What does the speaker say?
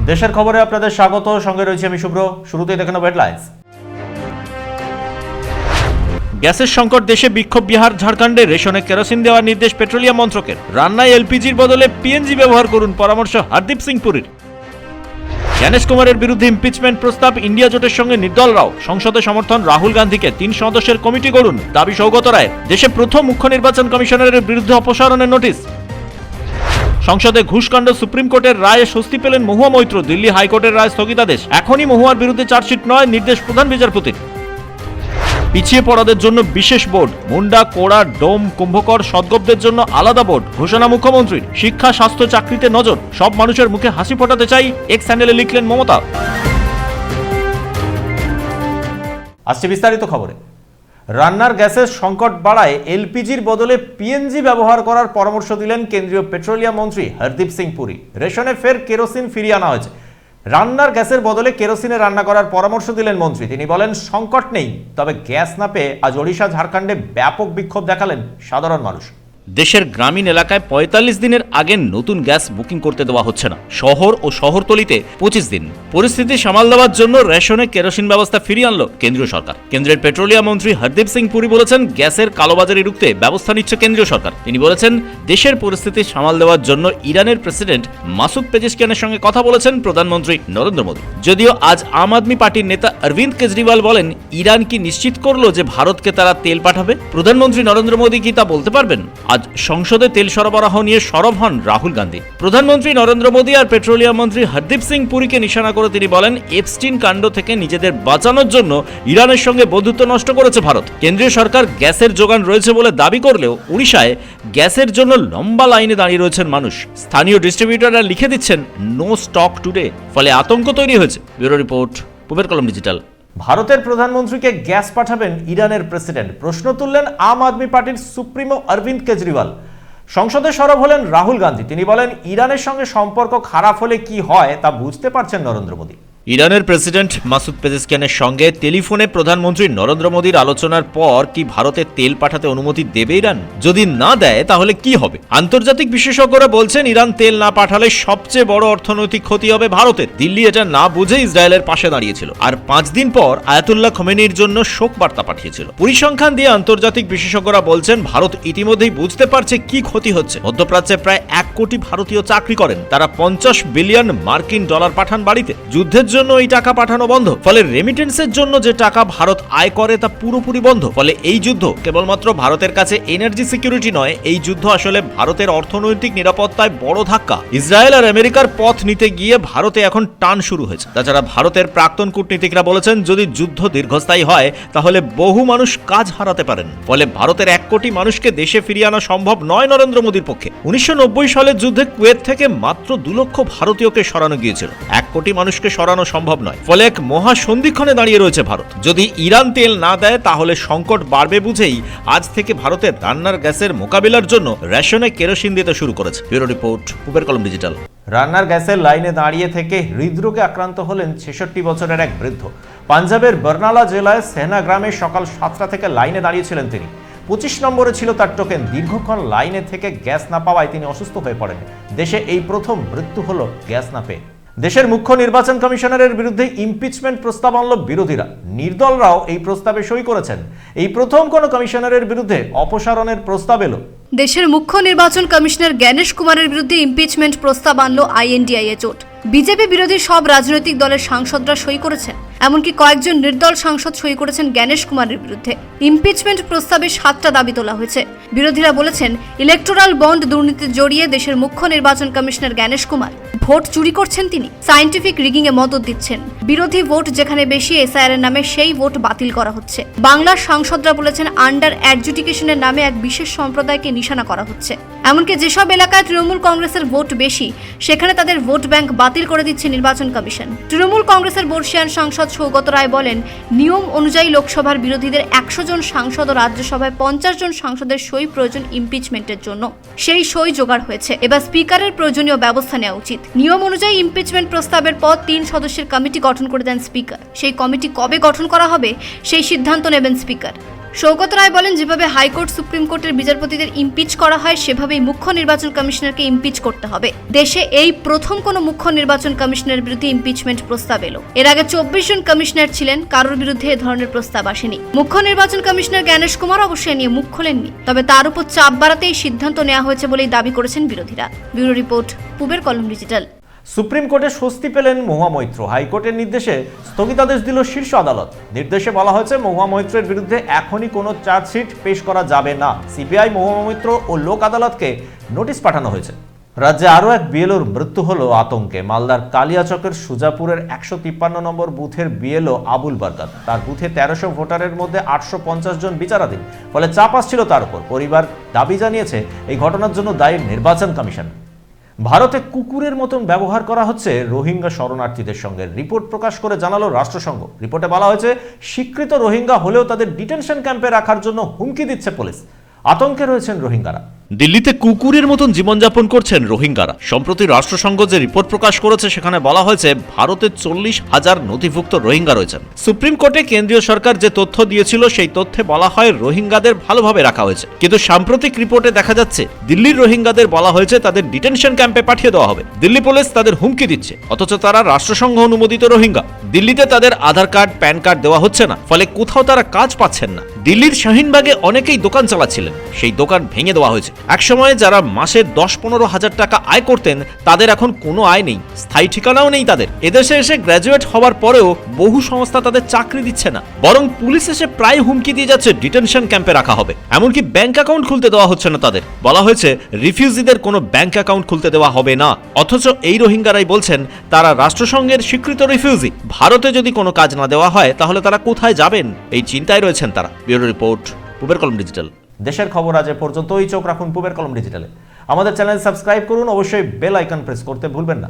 দেশের খবরে আপনাদের স্বাগত। সঙ্গে রয়েছে আমি শুভ্র। শুরুতেই দেখে নেব হেডলাইন্স। গ্যাসের সংকট দেশে, বিক্ষোভ বিহার ঝাড়খণ্ডে। রেশনে কেরোসিন দেওয়ার নির্দেশ পেট্রোলিয়াম মন্ত্রকের। রান্নায় এলপিজির বদলে পিএনজি ব্যবহার করুন, পরামর্শ হরদীপ সিং পুরীর। জ্ঞানেশ কুমারের বিরুদ্ধে ইমপিচমেন্ট প্রস্তাব, ইন্ডিয়া জোটের সঙ্গে নির্দলরাও। সংসদে সমর্থন, রাহুল গান্ধীকে 3 সদস্যের কমিটি গড়ুন, দাবি সৌগত রায়। দেশে প্রথম মুখ্য নির্বাচন কমিশনারের বিরুদ্ধে অপসারণের নোটিশ। সংসদে ঘুষকাণ্ড, সুপ্রিম কোর্টের রায়ে স্বস্তি পেলেন মহুয়া মৈত্র। দিল্লি হাইকোর্টের রায় স্থগিতাদেশ। এখনই মহুয়ার বিরুদ্ধে চার্জশিট নয়, নির্দেশ প্রধান বিচারপতির। পিছিয়ে পড়াদের জন্য বিশেষ বোর্ড, মুন্ডা, কোড়া, ডোম, কুম্ভকর, সদ্গবদের জন্য আলাদা বোর্ড, ঘোষণা মুখ্যমন্ত্রীর। শিক্ষা, স্বাস্থ্য, চাকরিতে নজর, সব মানুষের মুখে হাসি ফোটাতে চাই, এক্স হ্যান্ডেলে লিখলেন মমতা। আসছে বিস্তারিত খবরে। রান্নার গ্যাসের সংকট বাড়ায় এলপিজির বদলে পিএনজি ব্যবহার করার পরামর্শ দিলেন কেন্দ্রীয় পেট্রোলিয়াম মন্ত্রী হরদীপ সিং পুরী। রেশনে ফের কেরোসিন ফিরিয়ে আনা হয়েছে। রান্নার গ্যাসের বদলে কেরোসিনে রান্না করার পরামর্শ দিলেন মন্ত্রী। তিনি বলেন, সংকট নেই, তবে গ্যাস না পেয়ে আজ ওড়িশা, ঝাড়খণ্ডে ব্যাপক বিক্ষোভ দেখালেন সাধারণ মানুষ। দেশের গ্রামীণ এলাকায় 45 দিনের আগে নতুন গ্যাস বুকিং করতে দেওয়া হচ্ছে না। শহর ও শহরতলিতে 25 দিন। পরিস্থিতি সামাল দেওয়ার জন্য রেশনে কেরোসিন ব্যবস্থা ফিরিয়ে আনলো কেন্দ্রীয় সরকার। কেন্দ্রের পেট্রোলিয়াম মন্ত্রী হরদীপ সিং পুরী বলেছেন, গ্যাসের কালোবাজারি রুখতে ব্যবস্থা নিচ্ছে কেন্দ্রীয় সরকার। তিনি বলেছেন, দেশের পরিস্থিতি সামাল দেওয়ার জন্য ইরানের প্রেসিডেন্ট মাসুদ পেজেশকিয়ানের সঙ্গে কথা বলেছেন প্রধানমন্ত্রী নরেন্দ্র মোদী। যদিও আজ আম আদমি পার্টির নেতা অরবিন্দ কেজরিওয়াল বলেন, ইরান কি নিশ্চিত করলো যে ভারতকে তারা তেল পাঠাবে? প্রধানমন্ত্রী নরেন্দ্র মোদী কি তা বলতে পারবেন? আজ সংসদে তেল সরবরাহ নিয়ে সরব হন রাহুল গান্ধী। প্রধানমন্ত্রী নরেন্দ্র মোদী আর পেট্রোলিয়াম মন্ত্রী হরদীপ সিং পুরীকে নিশানা করে তিনি বলেন, এপস্টিন কাণ্ড থেকে নিজেদের বাঁচানোর জন্য ইরানের সঙ্গে বন্ধুত্ব নষ্ট করেছে ভারত। কেন্দ্রীয় সরকার গ্যাসের যোগান রয়েছে বলে দাবি করলেও উড়িষ্যায় গ্যাসের জন্য লম্বা লাইনে দাঁড়িয়ে রয়েছেন মানুষ। স্থানীয় ডিস্ট্রিবিউটররা লিখে দিচ্ছেন, নো স্টক টুডে। ফলে আতঙ্ক তৈরি হয়েছে। ব্যুরো রিপোর্ট, পূবের কলম ডিজিটাল। ভারতের প্রধানমন্ত্রীকে গ্যাস পাঠাবেন ইরানের প্রেসিডেন্ট, প্রশ্ন তুললেন আম আদমি পার্টির সুপ্রিমো অরবিন্দ কেজরিওয়াল। সংসদে সরব হলেন রাহুল গান্ধী। তিনি বলেন, ইরানের সঙ্গে সম্পর্ক খারাপ হলে কি হয় তা বুঝতে পারছেন নরেন্দ্র মোদী। ইরানের প্রেসিডেন্ট মাসুদ পেজেশকিয়ানের সঙ্গে টেলিফোনে প্রধানমন্ত্রী নরেন্দ্র মোদীর আলোচনার পর কি ভারতে তেল পাঠাতে অনুমতি দেবে ইরান? যদি না দেয় তাহলে কি হবে? আন্তর্জাতিক বিশেষজ্ঞরা বলছেন, ইরান তেল না পাঠালে সবচেয়ে বড় অর্থনৈতিক ক্ষতি হবে ভারতের। দিল্লি এটা না বুঝে ইসরায়েলের পাশে দাঁড়িয়েছিল, আর 5 দিন পর আয়াতুল্লাহ খোমেনির জন্য শোক বার্তা পাঠিয়েছিল। পরিসংখ্যান দিয়ে আন্তর্জাতিক বিশেষজ্ঞরা বলছেন, ভারত ইতিমধ্যেই বুঝতে পারছে কি ক্ষতি হচ্ছে। মধ্যপ্রাচ্যে প্রায় 1 কোটি ভারতীয় চাকরি করেন, তারা 50 বিলিয়ন মার্কিন ডলার পাঠান বাড়িতে। যুদ্ধের জন্য এই টাকা পাঠানো বন্ধ। ফলে রেমিটেন্সের জন্য যে টাকা ভারত আয় করে তা পুরোপুরি বন্ধ। ফলে এই যুদ্ধ কেবলমাত্র ভারতের কাছে এনার্জি সিকিউরিটি নয়, এই যুদ্ধ আসলে ভারতের অর্থনৈতিক নিরাপত্তায় বড় ধাক্কা। ইসরায়েল আর আমেরিকার পথ নিতে গিয়ে ভারতে এখন টান শুরু হয়েছে। তাছাড়া ভারতের প্রাক্তন কূটনীতিকরা বলেছেন, যদি যুদ্ধ দীর্ঘস্থায়ী হয় তাহলে বহু মানুষ কাজ হারাতে পারেন। ফলে ভারতের 1 কোটি মানুষকে দেশে ফিরিয়ে আনা সম্ভব নয় নরেন্দ্র মোদীর পক্ষে। 1990 সালের যুদ্ধে কুয়েত থেকে মাত্র 2 লক্ষ ভারতীয়কে সরানো গিয়েছিল। 1 কোটি মানুষকে সরানো সম্ভব নয়। ফলে এক মহা সন্ধিক্ষণে দাঁড়িয়ে রয়েছে ভারত। যদি ইরান তেল না দেয় তাহলে সংকট বাড়বে বুঝেই আজ থেকে ভারতের রান্নার গ্যাসের মোকাবিলার জন্য রেশনে কেরোসিন দিতে শুরু করেছে। ব্যুরো রিপোর্ট, পূবের কলম ডিজিটাল। রান্নার গ্যাসের লাইনে দাঁড়িয়ে থেকে হৃদরোগে আক্রান্ত হলেন 66 বছরের এক বৃদ্ধ। পাঞ্জাবের বর্নালা জেলায় সেহনা গ্রামে সকাল 7টা থেকে লাইনে দাঁড়িয়েছিলেন তিনি। 25 নম্বরে ছিল তার টোকেন। দীর্ঘক্ষণ লাইনে থেকে গ্যাস না পাওয়ায় তিনি অসুস্থ হয়ে পড়েন। দেশে এই প্রথম মৃত্যু হলো গ্যাস না পেয়ে। দেশের মুখ্য নির্বাচন কমিশনারের বিরুদ্ধে ইমপিচমেন্ট প্রস্তাব আনল বিরোধীরা। নির্দলরাও এই প্রস্তাবে সই করেছেন। এই প্রথম কোন কমিশনারের বিরুদ্ধে অপসারণের প্রস্তাব এলো। দেশের মুখ্য নির্বাচন কমিশনার জ্ঞানেশ কুমারের বিরুদ্ধে ইমপিচমেন্ট প্রস্তাব আনলো INDIA জোট। বিজেপি বিরোধী সব রাজনৈতিক দলের সাংসদরা সই করেছেন। এমনকি কয়েকজন নির্দল সাংসদ সই করেছেন জ্ঞানেশ কুমারের বিরুদ্ধে। ইমপিচমেন্ট প্রস্তাবে 7টা দাবি তোলা হয়েছে। বিরোধীরা বলেছেন, ইলেকটোরাল বন্ড দুর্নীতিতে জড়িয়ে দেশের মুখ্য নির্বাচন কমিশনার জ্ঞানেশ কুমার ভোট চুরি করছেন, তিনি সায়েন্টিফিক রিগিং এ মদত দিচ্ছেন। বিরোধী ভোট যেখানে বেশি, SIR এর নামে সেই ভোট বাতিল করা হচ্ছে। বাংলার সাংসদরা বলেছেন, আন্ডার অ্যাডজুডিকেশনের নামে এক বিশেষ সম্প্রদায়কে নিশানা করা হচ্ছে। এমনকি যেসব এলাকায় তৃণমূল কংগ্রেসের ভোট বেশি সেখানে তাদের ভোট ব্যাংক বাতিল করে দিচ্ছে নির্বাচন কমিশন। তৃণমূল কংগ্রেসের বর্ষিয়ান সাংসদ সৌগত রায় বলেন, নিয়ম অনুযায়ী লোকসভার বিরোধীদের 100 জন সাংসদ ও রাজ্যসভায় 50 জন সাংসদের সই প্রয়োজন ইমপিচমেন্টের জন্য। সেই সই জোগাড় হয়েছে। এবার স্পিকারের প্রয়োজনীয় ব্যবস্থা নেওয়া উচিত। নিয়ম অনুযায়ী ইমপিচমেন্ট প্রস্তাবের পর 3 সদস্যের কমিটি গঠন করে দেন স্পিকার। সেই কমিটি কবে গঠন করা হবে সেই সিদ্ধান্ত নেবেন স্পিকার। শওকত রায় বলেন, যেভাবে হাইকোর্ট সুপ্রিম কোর্টের বিচারপতিদের ইমপিচ করা হয় সেভাবেই মুখ্য নির্বাচন কমিশনারকে ইমপিচ করতে হবে। দেশে এই প্রথম কোনো মুখ্য নির্বাচন কমিশনারের বিরুদ্ধে ইমপিচমেন্ট প্রস্তাব এলো। এর আগে 24 জন কমিশনার ছিলেন, কারোর বিরুদ্ধে এ ধরনের প্রস্তাব আসেনি। মুখ্য নির্বাচন কমিশনার জ্ঞানেশ কুমার অবশ্যই নিয়ে মুখ খোলেননি, তবে তার উপর চাপ বাড়াতেই সিদ্ধান্ত নেওয়া হয়েছে বলেই দাবি করেছেন বিরোধীরা। ব্যুরো রিপোর্ট, পূবের কলম ডিজিটাল। সুপ্রিম কোর্টে স্বস্তি পেলেন মহুয়া মৈত্র। হাইকোর্টের নির্দেশে স্থগিতাদেশ দিল শীর্ষ আদালত। নির্দেশে বলা হয়েছে মহুয়া মৈত্রের বিরুদ্ধে এখনই কোনো চার্জশিট পেশ করা যাবে না। সিবিআই, মহুয়া মৈত্র ও লোক আদালতকে নোটিশ পাঠানো হয়েছে। রাজ্যে আরও এক বিএলওর মৃত্যু হলো আতঙ্কে। মালদার কালিয়াচকের সুজাপুরের 153 নম্বর বুথের বিএলও আবুল বারকাত। তার বুথে 1300 ভোটারের মধ্যে 850 জন বিচারাধীন, ফলে চাপ আসছিল তার উপর। পরিবার দাবি জানিয়েছে এই ঘটনার জন্য দায়ী নির্বাচন কমিশন। ভারতে কুকুরের মতন ব্যবহার করা হচ্ছে রোহিঙ্গা শরণার্থীদের সঙ্গে, রিপোর্ট প্রকাশ করে জানালো রাষ্ট্রসংঘ। রিপোর্টে বলা হয়েছে, স্বীকৃত রোহিঙ্গা হলেও তাদের ডিটেনশন ক্যাম্পে রাখার জন্য হুমকি দিচ্ছে পুলিশ। আতঙ্কে রয়েছেন রোহিঙ্গারা। দিল্লিতে কুকুরের মতন জীবনযাপন করছেন রোহিঙ্গারা। সম্প্রতি রাষ্ট্রসংঘ যে রিপোর্ট প্রকাশ করেছে সেখানে বলা হয়েছে ভারতে 40,000 নথিভুক্ত রোহিঙ্গা রয়েছেন। সুপ্রিম কোর্টে কেন্দ্রীয় সরকার যে তথ্য দিয়েছিল সেই তথ্যে বলা হয় রোহিঙ্গাদের ভালোভাবে রাখা হয়েছে, কিন্তু সাম্প্রতিক রিপোর্টে দেখা যাচ্ছে দিল্লির রোহিঙ্গাদের বলা হয়েছে তাদের ডিটেনশন ক্যাম্পে পাঠিয়ে দেওয়া হবে। দিল্লি পুলিশ তাদের হুমকি দিচ্ছে, অথচ তারা রাষ্ট্রসংঘ অনুমোদিত রোহিঙ্গা। দিল্লিতে তাদের আধার কার্ড, প্যান কার্ড দেওয়া হচ্ছে না, ফলে কোথাও তারা কাজ পাচ্ছেন না। দিল্লির শাহিনবাগে অনেকেই দোকান চালাচ্ছিলেন, সেই দোকান ভেঙে দেওয়া হয়েছে। একসময় যারা মাসে 10-15 হাজার টাকা আয় করতেন তাদের এখন কোনো আয় নেই, স্থায়ী ঠিকানাও নেই তাদের। এদেশে এসে গ্র্যাজুয়েট হওয়ার পরেও বহু সংস্থা তাদের চাকরি দিচ্ছে না, বরং পুলিশ এসে প্রায় হুমকি দিয়ে যাচ্ছে ডিটেনশন ক্যাম্পে রাখা হবে। এমনকি ব্যাংক অ্যাকাউন্ট খুলতে দেওয়া হচ্ছে না তাদের। বলা হয়েছে রিফিউজিদের কোনো ব্যাংক অ্যাকাউন্ট খুলতে দেওয়া হবে না। অথচ এই রোহিঙ্গারাই বলছেন তারা রাষ্ট্রসংঘের স্বীকৃত রিফিউজি। ভারতে যদি কোনো কাজ না দেওয়া হয় তাহলে তারা কোথায় যাবেন, এই চিন্তায় রয়েছেন তারা। ব্যুরো রিপোর্ট, পূবের কলম ডিজিটাল। দেশের খবর আজ এ পর্যন্তই। চোখ রাখুন পূবের কলম ডিজিটালে। আমাদের চ্যানেল সাবস্ক্রাইব করুন, অবশ্যই বেল আইকন প্রেস করতে ভুলবেন না।